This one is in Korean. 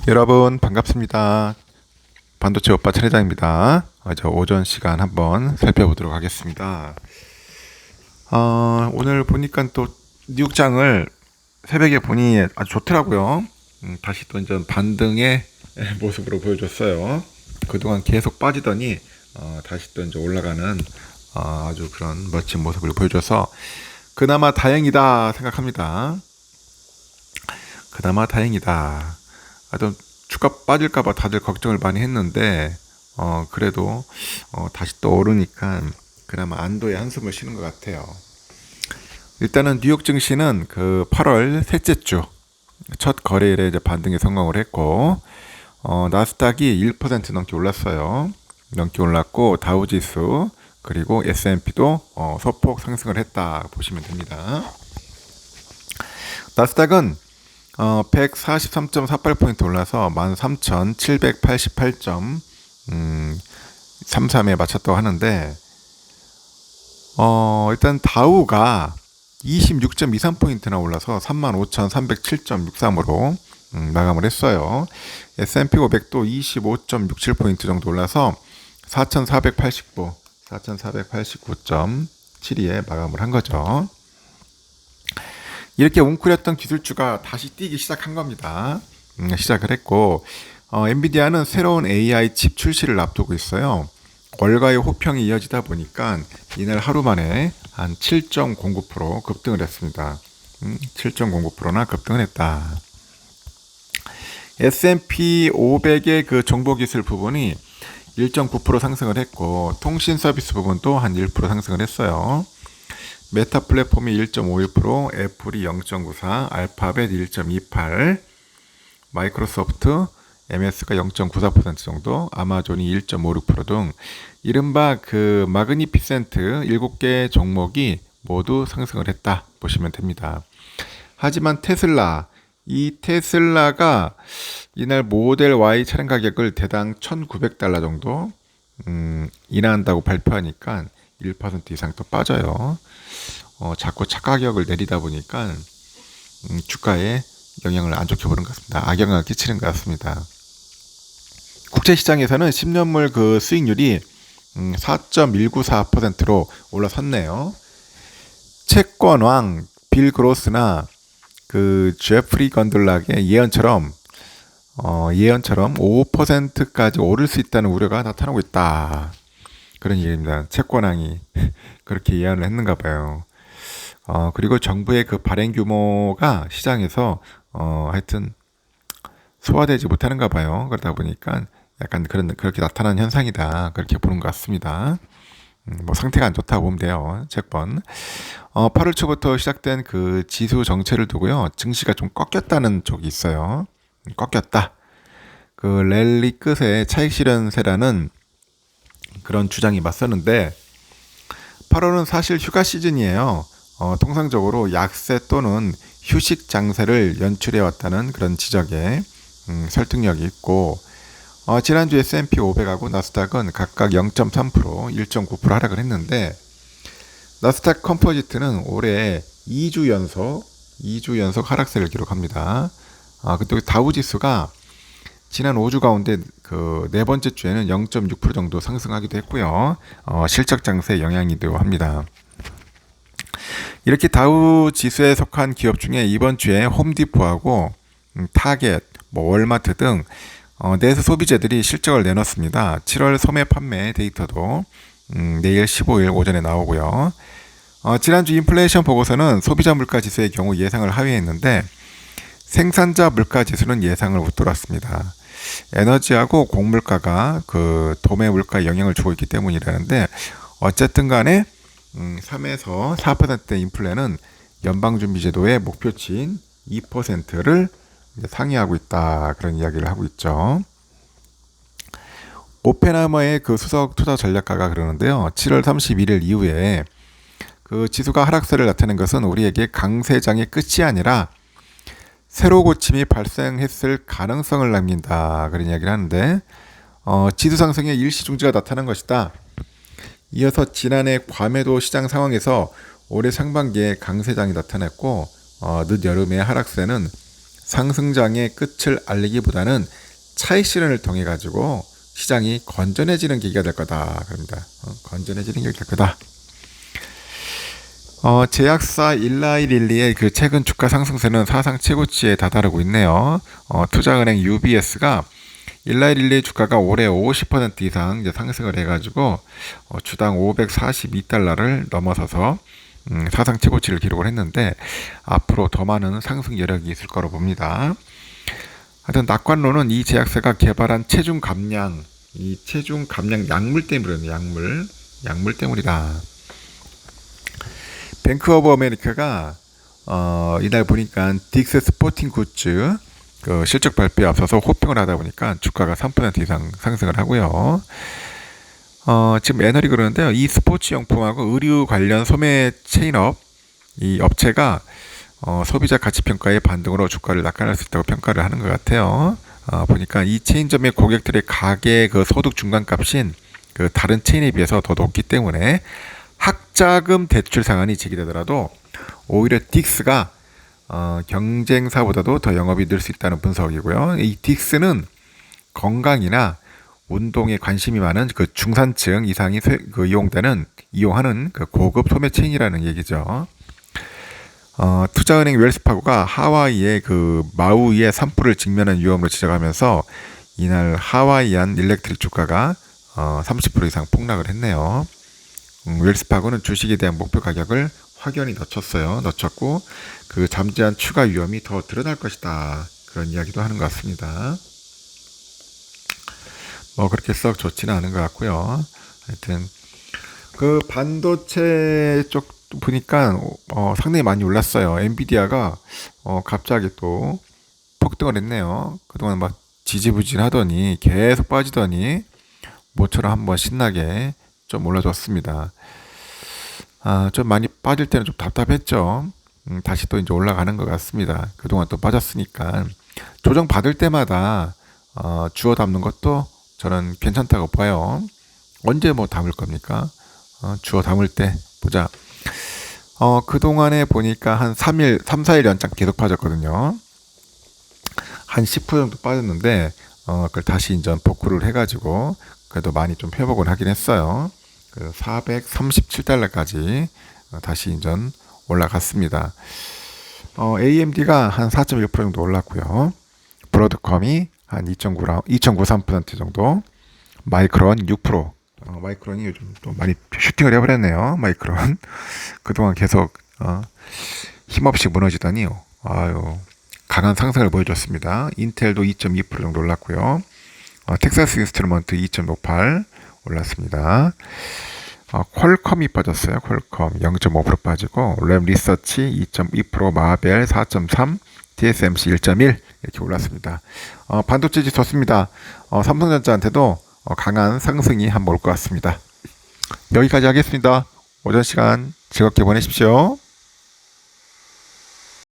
여러분 반갑습니다. 반도체 오빠 차례장입니다. 저 오전 시간 한번 살펴보도록 하겠습니다. 오늘 보니까 또 뉴욕장을 새벽에 보니 아주 좋더라고요. 다시 또 이제 반등의 모습으로 보여줬어요. 그동안 계속 빠지더니 다시 또 이제 올라가는 아주 그런 멋진 모습을 보여줘서 그나마 다행이다 생각합니다. 그나마 다행이다. 좀 주가 빠질까봐 다들 걱정을 많이 했는데 그래도 다시 또 오르니까 그나마 안도의 한숨을 쉬는 것 같아요. 일단은 뉴욕 증시는 그 8월 셋째 주 첫 거래일에 이제 반등에 성공을 했고 나스닥이 1% 넘게 올랐어요. 넘게 올랐고 다우지수 그리고 S&P도 소폭 상승을 했다 보시면 됩니다. 나스닥은 143.48포인트 올라서 13,788.33에 마쳤다고 하는데 일단 다우가 26.23포인트나 올라서 35,307.63으로 마감을 했어요. S&P 500도 25.67포인트 정도 올라서 4,489.72에 마감을 한 거죠. 이렇게 웅크렸던 기술주가 다시 뛰기 시작한 겁니다. 시작을 했고 엔비디아는 새로운 AI 칩 출시를 앞두고 있어요. 월가의 호평이 이어지다 보니까 이날 하루 만에 한 7.09% 급등을 했습니다. 7.09%나 급등을 했다. S&P 500의 그 정보기술 부분이 1.9% 상승을 했고 통신 서비스 부분도 한 1% 상승을 했어요. 메타 플랫폼이 1.51%, 애플이 0.94, 알파벳 1.28, 마이크로소프트, MS가 0.94% 정도, 아마존이 1.56% 등 이른바 그 마그니피센트 7개 종목이 모두 상승을 했다 보시면 됩니다. 하지만 이 테슬라가 이날 모델 Y 차량 가격을 대당 $1,900 정도 인하한다고 발표하니까 1% 이상 또 빠져요. 자꾸 차 가격을 내리다 보니까 주가에 영향을 안 좋게 보는 것 같습니다. 악영향을 끼치는 것 같습니다. 국제시장에서는 10년물 그 수익률이 4.194%로 올라섰네요. 채권왕 빌 그로스나 그 제프리 건들락의 예언처럼 5%까지 오를 수 있다는 우려가 나타나고 있다. 그런 얘기입니다. 채권왕이 그렇게 예언을 했는가 봐요. 그리고 정부의 그 발행 규모가 시장에서 하여튼 소화되지 못하는가 봐요. 그러다 보니까 약간 그렇게 나타나는 현상이다. 그렇게 보는 것 같습니다. 뭐 상태가 안 좋다고 보면 돼요. 채권. 8월 초부터 시작된 그 지수 정체를 두고요. 증시가 좀 꺾였다는 쪽이 있어요. 꺾였다. 그 랠리 끝에 차익 실현세라는 그런 주장이 맞섰는데 8월은 사실 휴가 시즌이에요. 통상적으로 약세 또는 휴식 장세를 연출해 왔다는 그런 지적에 설득력이 있고 지난주 S&P 500하고 나스닥은 각각 0.3%, 1.9% 하락을 했는데 나스닥 컴포지트는 올해 2주 연속 하락세를 기록합니다. 그때 다우지수가 지난 5주 가운데 그 네 번째 주에는 0.6% 정도 상승하기도 했고요. 실적 장세에 영향이기도 합니다. 이렇게 다우 지수에 속한 기업 중에 이번 주에 홈디포하고 타겟, 월마트 등 내수 소비재들이 실적을 내놓습니다. 7월 소매 판매 데이터도 내일 15일 오전에 나오고요. 지난주 인플레이션 보고서는 소비자 물가 지수의 경우 예상을 하회했는데 생산자 물가 지수는 예상을 웃돌았습니다. 에너지하고 곡물가가 그 도매 물가에 영향을 주고 있기 때문이라는데 어쨌든 간에 3에서 4%대 인플레는 연방준비제도의 목표치인 2%를 상회하고 있다. 그런 이야기를 하고 있죠. 오펜하이머의 그 수석 투자 전략가가 그러는데요. 7월 31일 이후에 그 지수가 하락세를 나타낸 것은 우리에게 강세장의 끝이 아니라 새로 고침이 발생했을 가능성을 남긴다. 그런 이야기를 하는데 지수 상승의 일시중지가 나타난 것이다. 이어서 지난해 과매도 시장 상황에서 올해 상반기에 강세장이 나타났고 늦여름의 하락세는 상승장의 끝을 알리기보다는 차익 실현을 통해 가지고 시장이 건전해지는 계기가 될 거다. 그럽니다. 건전해지는 계기가 될 거다. 제약사 일라이릴리의 그 최근 주가 상승세는 사상 최고치에 다다르고 있네요. 투자은행 UBS가 일라이릴리 주가가 올해 50% 이상 이제 상승을 해가지고 주당 542달러를 넘어서서 사상 최고치를 기록을 했는데 앞으로 더 많은 상승 여력이 있을 거로 봅니다. 하여튼 낙관론은 이 제약사가 개발한 체중 감량, 이 체중 감량 약물 때문이에요. 약물 때문이다. 뱅크 오브 아메리카가 이날 보니까 딕스 스포팅 굿즈 그 실적 발표에 앞서서 호평을 하다 보니까 주가가 3% 이상 상승을 하고요. 지금 애널이 그러는데요. 이 스포츠 용품하고 의류 관련 소매 체인업 이 업체가 소비자 가치 평가의 반등으로 주가를 낙관할 수 있다고 평가를 하는 것 같아요. 보니까 이 체인점의 고객들의 가계 그 소득 중간값인 그 다른 체인에 비해서 더 높기 때문에 학자금 대출 상한이 제기되더라도 오히려 딕스가 경쟁사보다도 더 영업이 늘 수 있다는 분석이고요. 이 딕스는 건강이나 운동에 관심이 많은 그 중산층 이상이 이용하는 그 고급 소매 체인이라는 얘기죠. 투자은행 웰스파고가 하와이의 그 마우이의 산불을 직면한 위험으로 지적하면서 이날 하와이안 일렉트릭 주가가 30% 이상 폭락을 했네요. 웰스파고는 주식에 대한 목표 가격을 확연히 늦췄고 그 잠재한 추가 위험이 더 드러날 것이다. 그런 이야기도 하는 것 같습니다. 뭐 그렇게 썩 좋지는 않은 것 같고요. 하여튼 그 반도체 쪽 보니까 상당히 많이 올랐어요. 엔비디아가 갑자기 또 폭등을 했네요. 그동안 막 지지부진하더니 계속 빠지더니 모처럼 한번 신나게 좀 올라줬습니다. 좀 많이 빠질 때는 좀 답답했죠. 다시 또 이제 올라가는 것 같습니다. 그동안 또 빠졌으니까 조정 받을 때마다 주워 담는 것도 저는 괜찮다고 봐요. 언제 뭐 담을 겁니까? 주워 담을 때 보자. 그동안에 보니까 한 3, 4일 연장 계속 빠졌거든요. 한 10% 정도 빠졌는데, 그걸 다시 이제 복구를 해가지고, 그래도 많이 좀 회복을 하긴 했어요. 437달러까지 다시 이제 올라갔습니다. AMD가 한 4.1% 정도 올랐고요. 브로드컴이 한 2.93% 정도, 마이크론 6%. 마이크론이 요즘 또 많이 슈팅을 해버렸네요. 마이크론. 그동안 계속 힘없이 무너지더니 강한 상승을 보여줬습니다. 인텔도 2.2% 정도 올랐고요. 텍사스 인스트루먼트 2.58 올랐습니다. 퀄컴이 빠졌어요. 퀄컴 0.5% 빠지고 램 리서치 2.2%, 마벨 4.3, TSMC 1.1 이렇게 올랐습니다. 반도체지 좋습니다. 삼성전자한테도 강한 상승이 한번 올 것 같습니다. 여기까지 하겠습니다. 오전 시간 즐겁게 보내십시오.